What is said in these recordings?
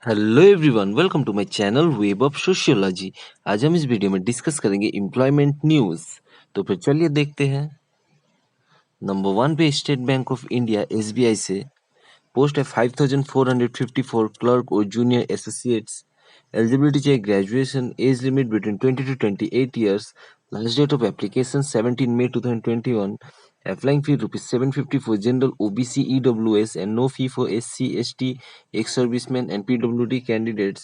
Hello everyone, welcome to my channel web of sociology. आज हम इस वीडियो में डिस्कस करेंगे एम्प्लॉयमेंट न्यूज़। तो फिर चलिए देखते हैं। नंबर 1 पे State Bank of India SBI से पोस्ट है 5454 क्लर्क और जूनियर एसोसिएट्स। एलिजिबिलिटी चाहिए graduation, age limit between 20 to 28 years, last date of application 17 May 2021, applying fee ₹750 for general OBC EWS and no fee for SC ST ex-servicemen and PWD candidates.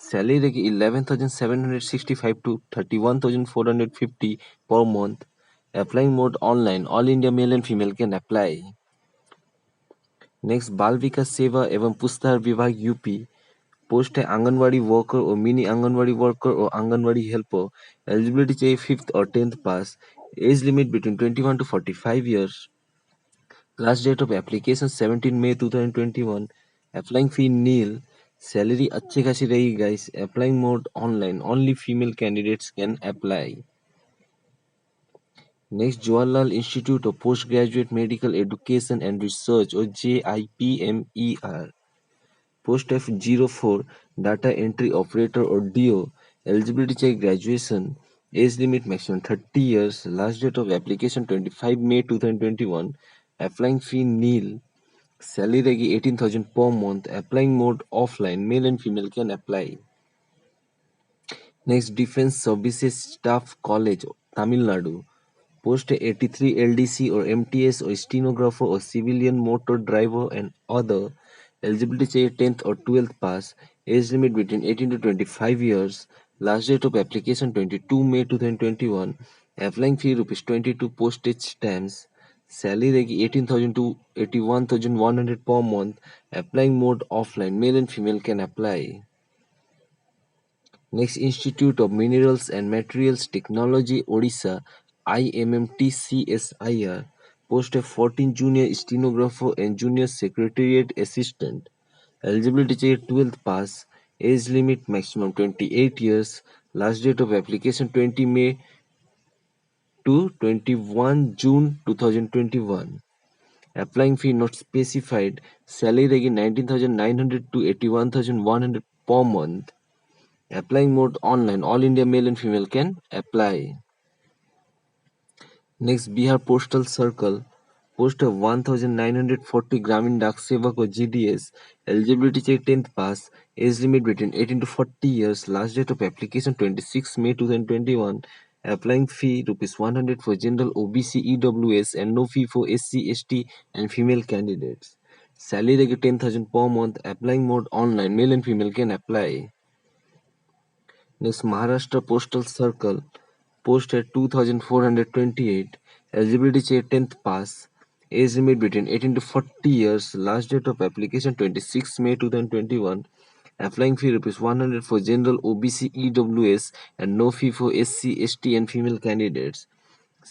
Salary रहेगी 11,765 to 31,450 per month. Applying mode online, all India male and female can apply. Next बाल विकास सेवा एवं पुस्ताहार विभाग UP post है anganwadi worker और mini anganwadi worker और आंगनवाड़ी हेल्पर। एलिजिबिलिटी चाहिए 5th और 10th पास। Age limit between 21 to 45 years। Last date of application 17 May 2021। Applying fee nil. Salary अच्छी खासी रहेगी guys. Applying mode online, only female candidates can apply. Next Jawaharlal institute of post graduate medical education and research और JIPMER post F04 data entry operator और DO। Eligibility चाहिए graduation. Age limit maximum 30 years। Last date of application 25 May 2021। Applying fee nil. Salary रहेगी 18,000 per month. Applying mode offline, male and female can apply. Next defence services staff college Tamil Nadu post 83 LDC और MTS और stenographer और civilian motor driver and other. Eligibility चाहिए 10th और 12th पास। Age limit between 18 to 25 years। Last date of application 22 May 2021। Applying fee ₹22 postage stamps. Salary रहेगी 18,000 to 81,100 per month. Applying mode offline, male and female can apply. Next, Institute of Minerals and Materials Technology Odisha IMMTCSIR post of 14 junior stenographer and junior secretariat assistant. Eligibility चाहिए 12th pass. Age limit maximum 28 years. Last date of application 20 May to 21 June 2021. Applying fee not specified. Salary रहेगी 19,900 to 81,100 per month. Applying mode online. All India male and female can apply. Next, Bihar Postal Circle post of 1940 Gramin Dak Sevak or GDS. Eligibility check 10th pass. Age limit between 18 to 40 years. Last date of application 26 May 2021. Applying fee ₹100 for general OBC EWS and no fee for SC ST and female candidates. Salary रहेगी 10,000 per month. Applying mode online. Male and female can apply. Next, Maharashtra Postal Circle post है 2428। Eligibility चाहिए 10th पास। Age limit between 18 to 40 years। Last date of application 26 May 2021। Applying fee ₹100 for general OBC EWS and no fee for SC ST and female candidates.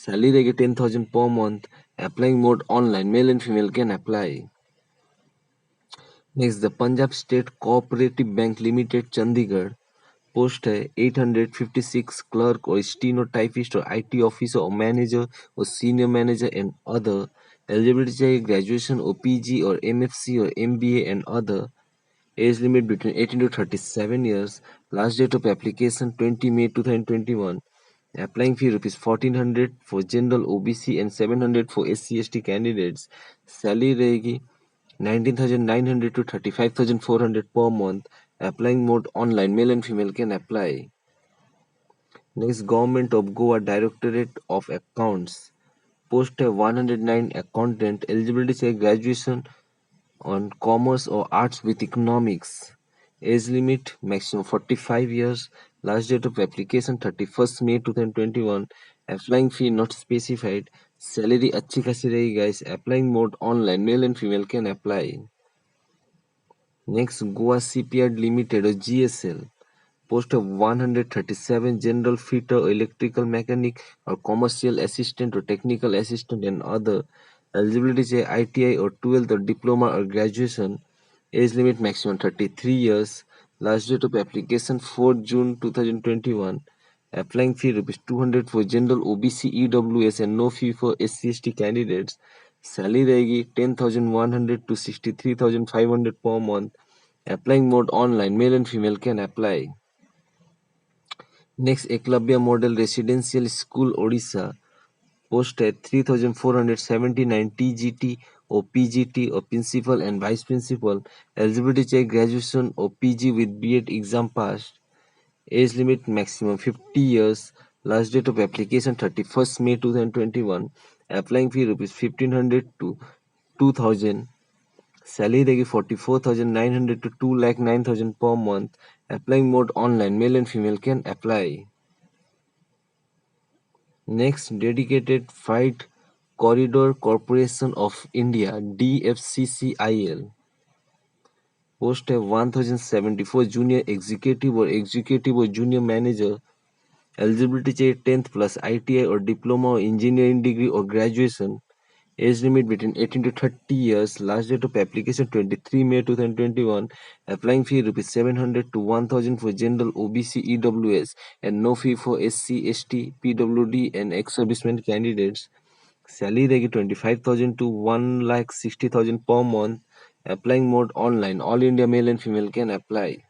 Salary रहेगी 10,000 per month. Applying mode online, male and female can apply. Next, the Punjab State Cooperative Bank Limited Chandigarh post है 856 clerk और stenotypist और IT officer और manager और senior manager and other. Eligibility चाहिए graduation और PG और MFC और MBA एंड अदर। Age limit between 18 to 37 years। Last date of application 20 May 2021। Applying fee ₹1,400 for general OBC and 700 for SC ST candidates. Salary रहेगी 19,900 to 35,400 per month. Applying mode online, male and female can apply. Next, Government of Goa Directorate of Accounts post है 109 accountant। Eligibility चाहिए graduation on commerce or arts with economics. Age limit maximum 45 years. Last date of application 31st May 2021. Applying fee not specified. Salary अच्छी खासी रहेगी guys. Applying mode online, male and female can apply. Next, Goa Shipyard Limited or GSL post of 137 general fitter or electrical mechanic or commercial assistant or technical assistant and other. Eligibility चाहिए ITI or 12th or diploma or graduation. Age limit maximum 33 years. Last date of application 4 June 2021. Applying fee ₹200 for general OBC EWS and no fee for SC ST candidates. Salary रहेगी 10,100 to 63,500 per month. Applying mode online, male and female can apply. Next, Eklavya Model Residential School, Odisha. Post at 3479 TGT or PGT or Principal and Vice Principal. Eligibility check graduation or PG with B.Ed exam passed. Age limit maximum 50 years. Last date of application 31st May 2021. Applying fee rupees 1500 to 2000. Salary रहेगी 44,900 to 2,09,000 per month. Applying mode online. Male and female can apply. Next, Dedicated Freight Corridor Corporation of India (DFCCIL). Post है 1074 junior executive or junior manager. Eligibility चाहिए 10th plus ITI or diploma or engineering degree or graduation. Age limit between 18 to 30 years. Last date of application 23 May 2021. Applying fee rupees 700 to 1000 for general OBC EWS and no fee for SC, ST, PWD and ex-servicemen candidates. Salary रहेगी 25,000 to 1,60,000 per month. Applying mode online. All India male and female can apply.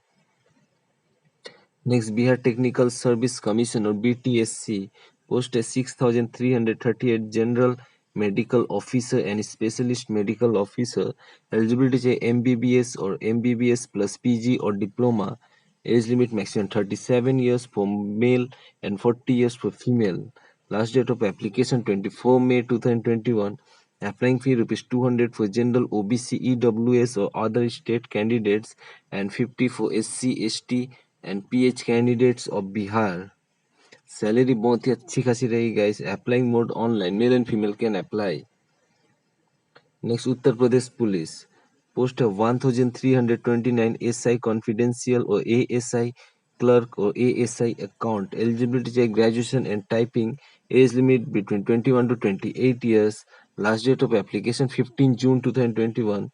Next, Bihar Technical Service Commission or BTSC. Post as 6,338 General Medical Officer and Specialist Medical Officer. Eligibility चाहिए MBBS or MBBS plus PG or diploma. Age limit maximum 37 years for male and 40 years for female. Last date of application 24 May 2021. Applying fee rupees 200 for general OBC EWS or other state candidates and 50 for SC ST and PH candidates of Bihar. Salary बहुत ही अच्छी खासी रहेगी guys. Applying mode online. Male and female can apply. Next, Uttar Pradesh police. Post है 1329 SI confidential और ASI clerk और ASI account. Eligibility चाहिए graduation and typing. As limit between 21 to 28 years. Last date of application 15 June 2021.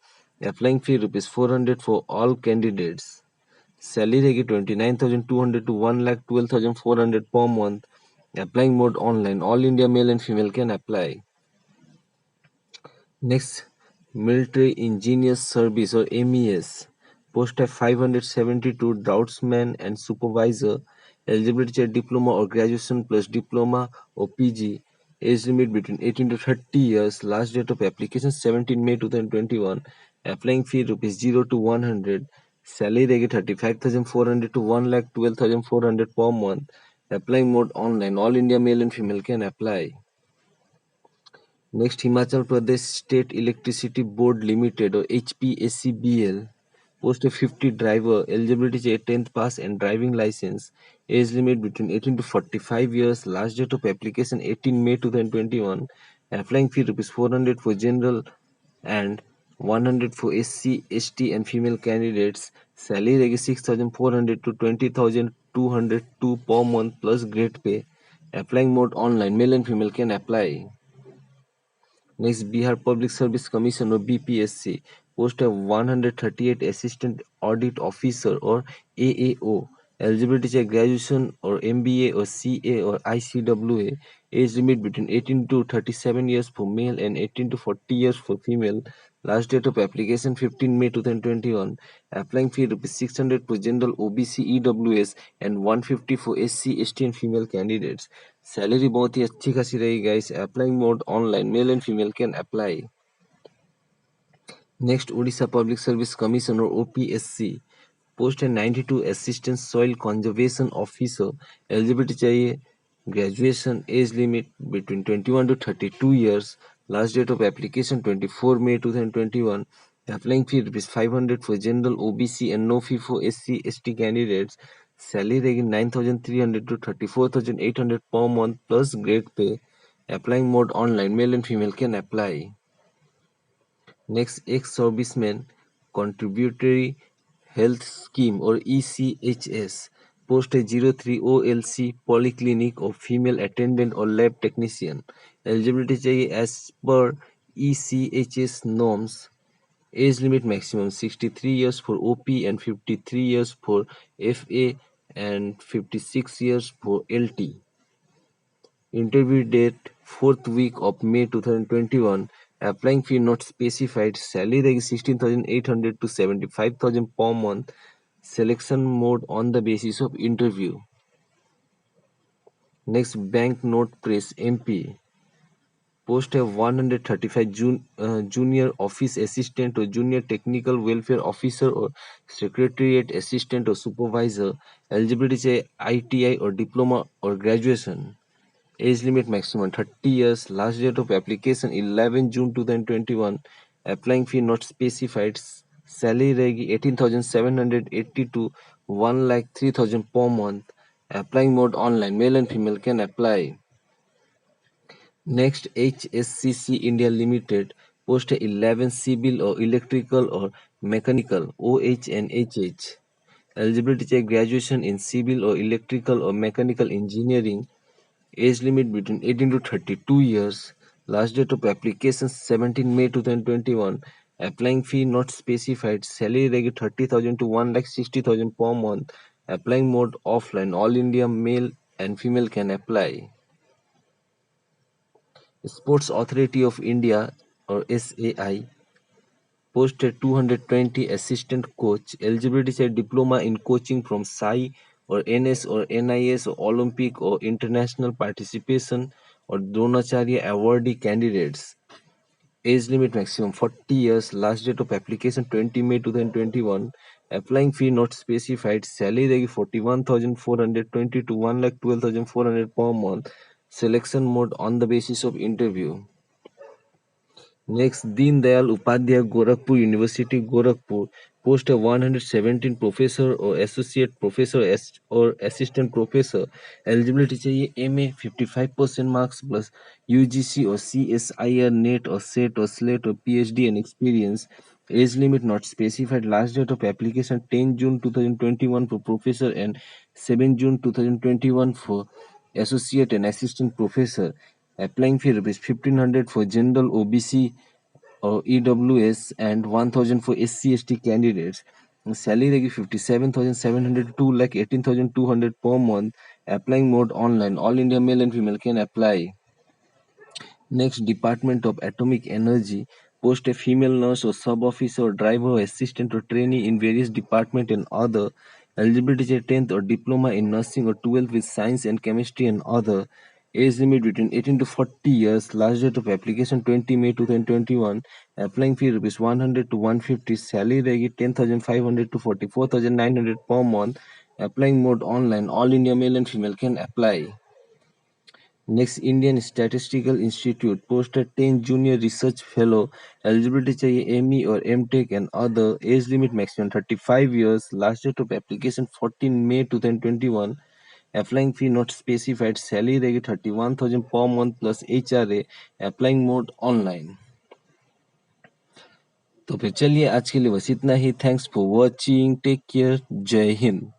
Applying fee rupees 400 for all candidates. Salary रहेगी 29,200 to 1,12,400 per month. Applying mode online. All India male and female can apply. Next, Military Engineers Service or MES. Post है 572 Draughtsman and Supervisor. Eligibility चाहिए diploma or graduation plus diploma or PG. Age limit between 18 to 30 years. Last date of application 17 May 2021. Applying fee rupees 0 to 100. Salary रहेगी 35,400 to 1,12,400 per month. Applying mode online. All India male and female can apply. Next, Himachal Pradesh State Electricity Board Limited or HPSCBL. Post a 50 driver. Eligibility चाहिए 10th pass and driving license. Age limit between 18 to 45 years. Last date of application 18 May 2021. Applying fee rupees 400 for general and 100 for SC, ST and female candidates. Salary रहेगी 6,400 to 20,202 per month plus grade pay. Applying mode online. Male and female can apply. Next, Bihar Public Service Commission or BPSC. Post of 138 Assistant Audit Officer or AAO. Eligibility check graduation or MBA or CA or ICWA. Age limit between 18 to 37 years for male and 18 to 40 years for female. Last date of application 15 May 2021. Applying fee rupees 600 for general OBC EWS and 150 for SC, ST and female candidates. Salary बहुत ही अच्छी खासी रहेगी guys. Applying mode online. Male and female can apply. Next, Orissa public service commission और OPSC. Post है 92 assistant soil conservation officer. Eligibility चाहिए graduation. Age limit between 21 to 32 years. Last date of application 24 May 2021. Applying fee rupees 500 for general OBC and no fee for SC, ST candidates. Salary रहेगी 9,300 to 34,800 per month plus grade pay. Applying mode online. Male and female can apply. Next, ex-servicemen contributory health scheme or ECHS. Post है 03 OLC polyclinic or female attendant or lab technician. Eligibility चाहिए as per ECHS norms. Age limit maximum 63 years for OP and 53 years for FA and 56 years for LT. Interview date 4th week of May 2021. Applying fee not specified. Salary रहेगी 16,800 to 75,000 per month. Selection mode on the basis of interview. Next, bank note press MP. Post है 135 junior office assistant or junior technical welfare officer or secretariat assistant or supervisor. Eligibility चाहिए ITI or diploma or graduation. Age limit maximum 30 years. Last date of application 11 June 2021. Applying fee not specified. Salary रहेगी 18,780 to 1,03,000 per month. Applying mode online. Male and female can apply. Next, HSCC India Limited. Post 11 civil or electrical or mechanical OH and HH. Eligibility check graduation in civil or electrical or mechanical engineering. Age limit between 18 to 32 years. Last date of application 17 May 2021. Applying fee not specified. Salary rate 30,000 to 1,60,000 per month. Applying mode offline. All India male and female can apply. Sports Authority of India or SAI posted 220 assistant coach. Eligibility said diploma in coaching from SAI or NS or NIS or Olympic or international participation or Dronacharya awardee candidates. Age limit maximum 40 years. Last date of application 20 May 2021. Applying fee not specified. Salary रहेगी 41,420 to 1,12,400 per month. Selection mode on the basis of interview. Next, Deen Dayal Upadhyay Gorakhpur University, Gorakhpur. Post 117 professor or associate professor or assistant professor. Eligibility चाहिए MA 55% marks plus UGC or CSIR NET or SET or SLAT or PhD and experience. Age limit not specified. Last date of application 10 June 2021 for professor and 7 June 2021 for associate and assistant professor. Applying fee rupees 1,500 for general OBC or EWS and 1,000 for SC/ST candidates. Salary रहेगी 57,700 to 2,18,200 per month. Applying mode online. All India male and female can apply. Next, Department of Atomic Energy. Post a female nurse or sub-officer or driver or assistant or trainee in various department and other. Eligibility is 10th or diploma in nursing or 12th with science and chemistry and other. Age limit between 18 to 40 years. Last date of application 20 May 2021. Applying fee rupees 100 to 150. Salary रहेगी 10,500 to 44,900 per month. Applying mode online. All India male and female can apply. Next, Indian Statistical Institute posted 10 junior research fellow. Eligibility चाहिए ME or MTech and other. Age limit maximum 35 years. Last date of application 14 May 2021. Applying fee not specified. Salary रहेगी 31,000 per month plus HRA. Applying mode online. तो फिर चलिए आज के लिए बस इतना ही. Thanks for watching. Take care. Jai Hind.